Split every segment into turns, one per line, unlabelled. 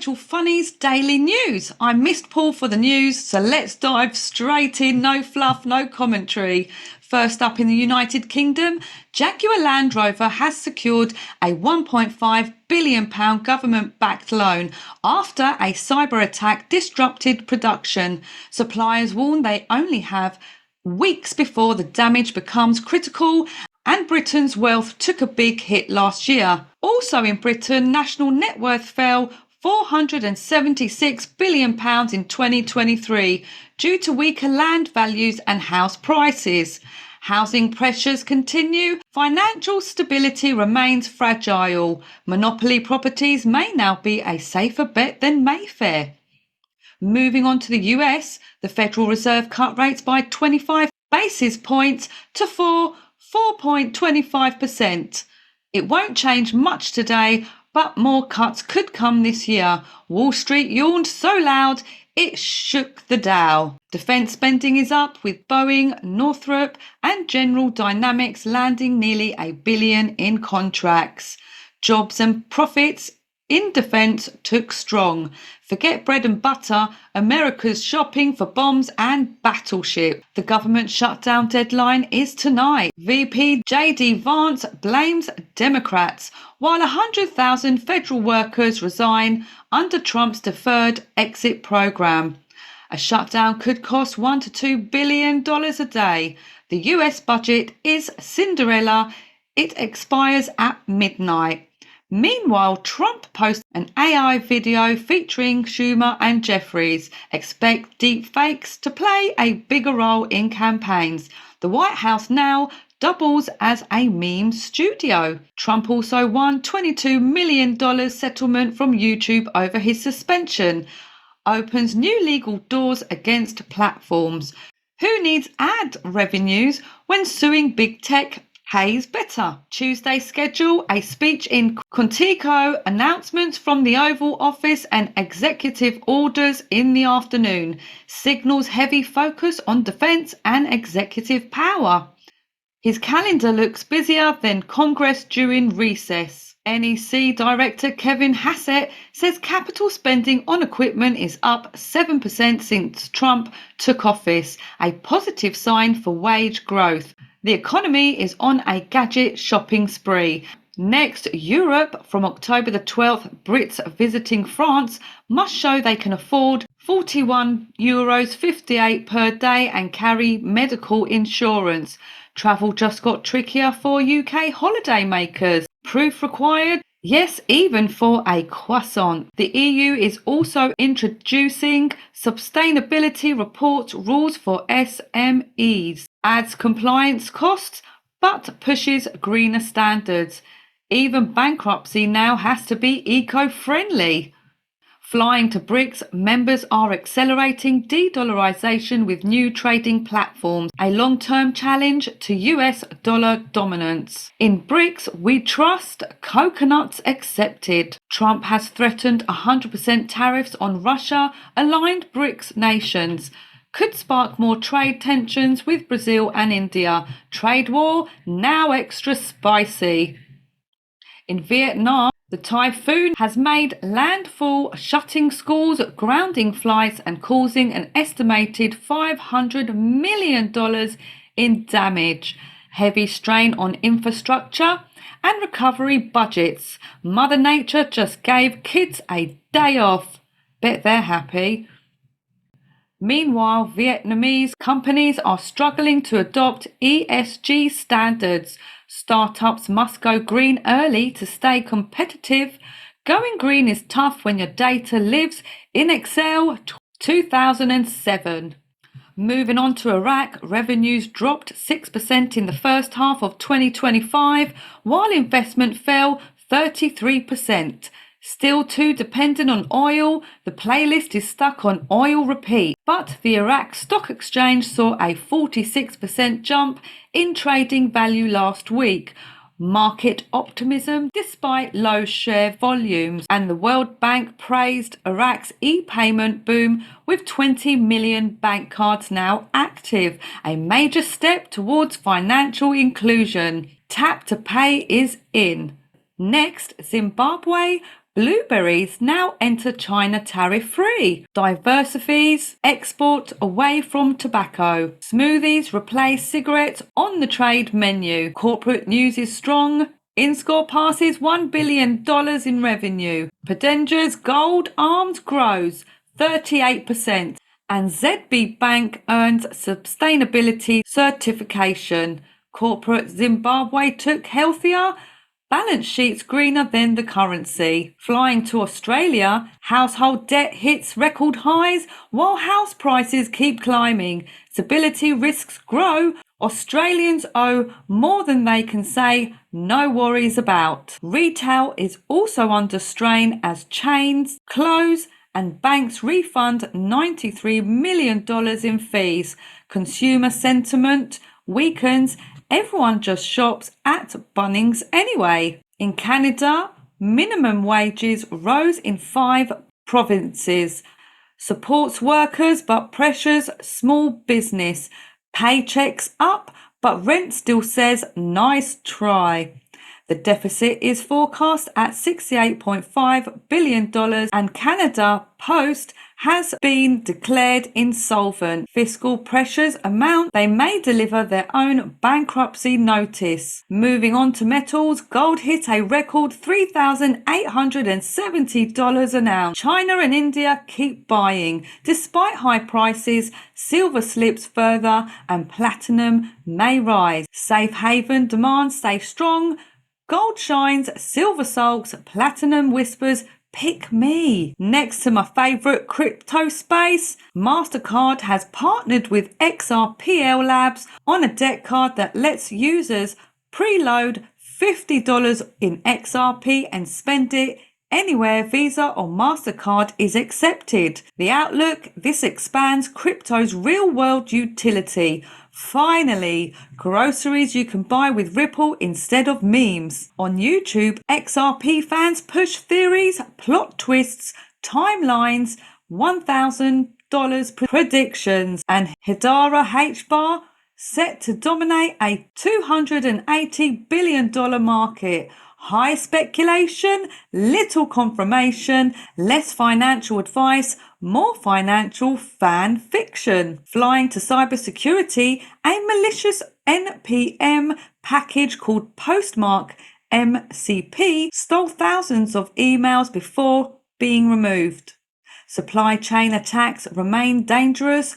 Financial Funnies Daily News. I missed Paul for the news, so let's dive straight in. No fluff, no commentary. First up, in the United Kingdom, Jaguar Land Rover has secured a £1.5 billion government-backed loan after a cyber attack disrupted production. Suppliers warn they only have weeks before the damage becomes critical, and Britain's wealth took a big hit last year. Also in Britain, national net worth fell £476 billion in 2023 due to weaker land values and house prices. Housing pressures continue. Financial stability remains fragile. Monopoly properties may now be a safer bet than Mayfair. Moving on to the US, the Federal Reserve cut rates by 25 basis points to 4.25%. It won't change much today, but more cuts could come this year. Wall Street yawned so loud it shook the Dow. Defence spending is up, with Boeing, Northrop and General Dynamics landing nearly $1 billion in contracts. Jobs and profits in defence took strong. Forget bread and butter, America's shopping for bombs and battleship. The government shutdown deadline is tonight. VP J.D. Vance blames Democrats, while 100,000 federal workers resign under Trump's deferred exit program. A shutdown could cost $1 to $2 billion a day. The US budget is Cinderella. It expires at midnight. Meanwhile, Trump posts an AI video featuring Schumer and Jeffries. Expect deepfakes to play a bigger role in campaigns. The White House now doubles as a meme studio. Trump also won $22 million settlement from YouTube over his suspension. Opens new legal doors against platforms. Who needs ad revenues when suing big tech pays better? Tuesday schedule, a speech in Quantico, announcements from the Oval Office and executive orders in the afternoon. Signals heavy focus on defence and executive power. His calendar looks busier than Congress during recess. NEC Director Kevin Hassett says capital spending on equipment is up 7% since Trump took office, a positive sign for wage growth. The economy is on a gadget shopping spree. Next, Europe. From October the 12th, Brits visiting France must show they can afford €41.58 per day and carry medical insurance. Travel just got trickier for UK holidaymakers. Proof required? Yes, even for a croissant. The EU is also introducing sustainability report rules for SMEs. Adds compliance costs, but pushes greener standards. Even bankruptcy now has to be eco-friendly. Flying to BRICS, members are accelerating de-dollarization with new trading platforms, a long-term challenge to US dollar dominance. In BRICS, we trust, coconuts accepted. Trump has threatened 100% tariffs on Russia-aligned BRICS nations. Could spark more trade tensions with Brazil and India. Trade war now extra spicy. In Vietnam, the typhoon has made landfall, shutting schools, grounding flights and causing an estimated $500 million in damage. Heavy strain on infrastructure and recovery budgets. Mother Nature just gave kids a day off. Bet they're happy. Meanwhile, Vietnamese companies are struggling to adopt ESG standards. Startups must go green early to stay competitive. Going green is tough when your data lives in Excel 2007. Moving on to Iraq, revenues dropped 6% in the first half of 2025, while investment fell 33%. Still too dependent on oil, the playlist is stuck on oil repeat. But the Iraq Stock Exchange saw a 46% jump in trading value last week. Market optimism despite low share volumes, and the World Bank praised Iraq's e-payment boom with 20 million bank cards now active, a major step towards financial inclusion. Tap to pay is in. Next, Zimbabwe. Blueberries now enter China tariff-free. Diversifies export away from tobacco. Smoothies replace cigarettes on the trade menu. Corporate news is strong. InScore passes $1 billion in revenue. Pedenger's gold arms grows 38%. And ZB Bank earns sustainability certification. Corporate Zimbabwe took healthier. Balance sheets greener than the currency. Flying to Australia, household debt hits record highs while house prices keep climbing. Stability risks grow. Australians owe more than they can say no worries about. Retail is also under strain as chains close and banks refund $93 million in fees. Consumer sentiment weakens. Everyone just shops at Bunnings anyway. In Canada, minimum wages rose in 5 provinces. Supports workers but pressures small business. Paychecks up, but rent still says nice try. The deficit is forecast at $68.5 billion and Canada Post has been declared insolvent. Fiscal pressures amount. They may deliver their own bankruptcy notice. Moving on to metals, gold hit a record $3,870 an ounce. China and India keep buying. Despite high prices, silver slips further and platinum may rise. Safe haven demand stays strong. Gold shines, silver sulks, platinum whispers, pick me. Next to my favourite crypto space, MasterCard has partnered with XRPL Labs on a debt card that lets users preload $50 in XRP and spend it anywhere Visa or MasterCard is accepted. The outlook, this expands crypto's real-world utility. Finally, groceries you can buy with Ripple instead of memes. On YouTube, XRP fans push theories, plot twists, timelines, $1,000 predictions, and Hedera H-bar set to dominate a $280 billion market. High speculation, little confirmation, less financial advice, more financial fan fiction. Flying to cybersecurity, a malicious NPM package called Postmark MCP stole thousands of emails before being removed. Supply chain attacks remain dangerous.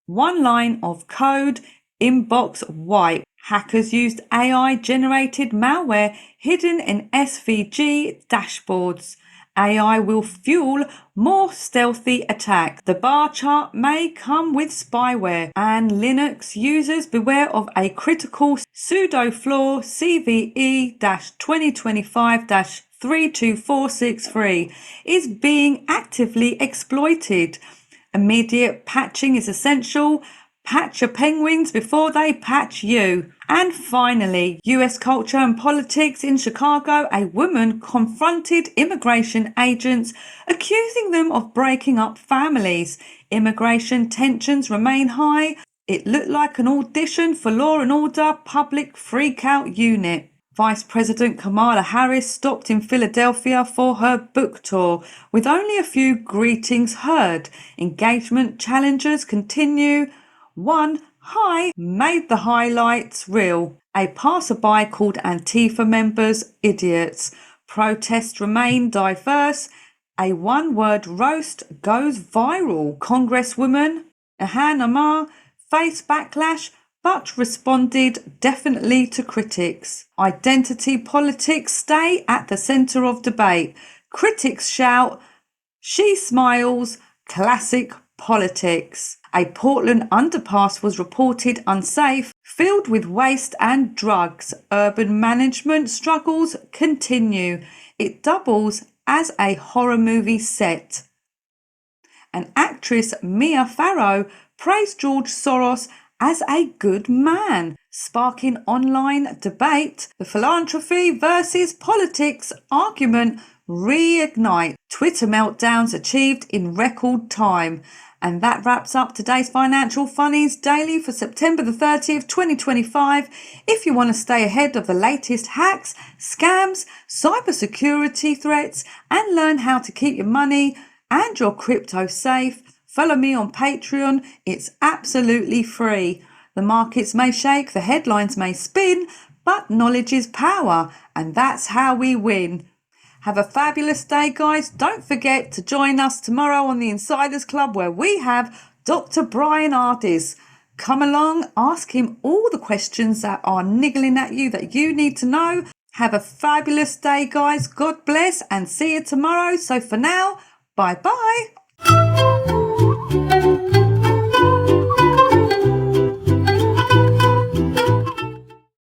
One line of code, inbox wipe. Hackers used AI-generated malware hidden in SVG dashboards. AI will fuel more stealthy attacks. The bar chart may come with spyware, and Linux users beware of a critical sudo flaw CVE-2025-32463 is being actively exploited. Immediate patching is essential. Patch your penguins before they patch you. And finally, US culture and politics. In Chicago, a woman confronted immigration agents, accusing them of breaking up families. Immigration tensions remain high. It looked like an audition for Law and Order Public Freakout Unit. Vice President Kamala Harris stopped in Philadelphia for her book tour, with only a few greetings heard. Engagement challenges continue. One high made the highlights reel. A passerby called Antifa members idiots. Protests remain diverse. A one-word roast goes viral. Congresswoman Ilhan Omar faced backlash but responded definitely to critics. Identity politics stay at the centre of debate. Critics shout, she smiles, classic politics. A Portland underpass was reported unsafe, filled with waste and drugs. Urban management struggles continue. It doubles as a horror movie set. And actress Mia Farrow praised George Soros as a good man, sparking online debate. The philanthropy versus politics argument reignite. Twitter meltdowns achieved in record time. And that wraps up today's Financial Funnies Daily for September the 30th, 2025. If you want to stay ahead of the latest hacks, scams, cybersecurity threats, and learn how to keep your money and your crypto safe, follow me on Patreon. It's absolutely free. The markets may shake, the headlines may spin, but knowledge is power, and that's how we win. Have a fabulous day, guys. Don't forget to join us tomorrow on the Insiders Club, where we have Dr. Brian Ardis. Come along, ask him all the questions that are niggling at you that you need to know. Have a fabulous day, guys. God bless, and see you tomorrow. So for now, bye-bye.